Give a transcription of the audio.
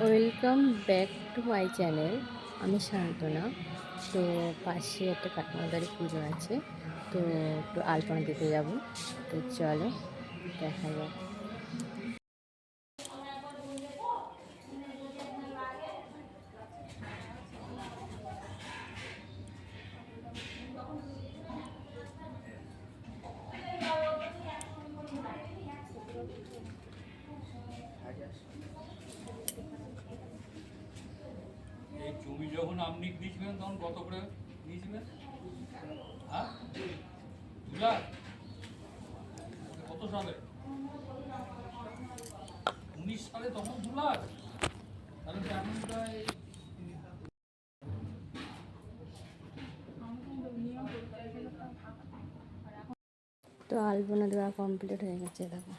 Welcome back to my channel. আমি শান্তনা। তো পাশে একটা কাকিমাদারি পুজো আছে, তো একটু আলপনা দিতে যাব। তো চলো দেখা যাক। এই জমি যখন আপনি নিয়েছিলেন তখন কত করে নিয়েছিলেন? হ্যাঁ, 2 লাখ। কত সালে? 19 সালে তখন 2 লাখ। তাহলে তো এখন প্রায় তো আলপনা দেওয়া কমপ্লিট হয়ে গেছে, দেখো।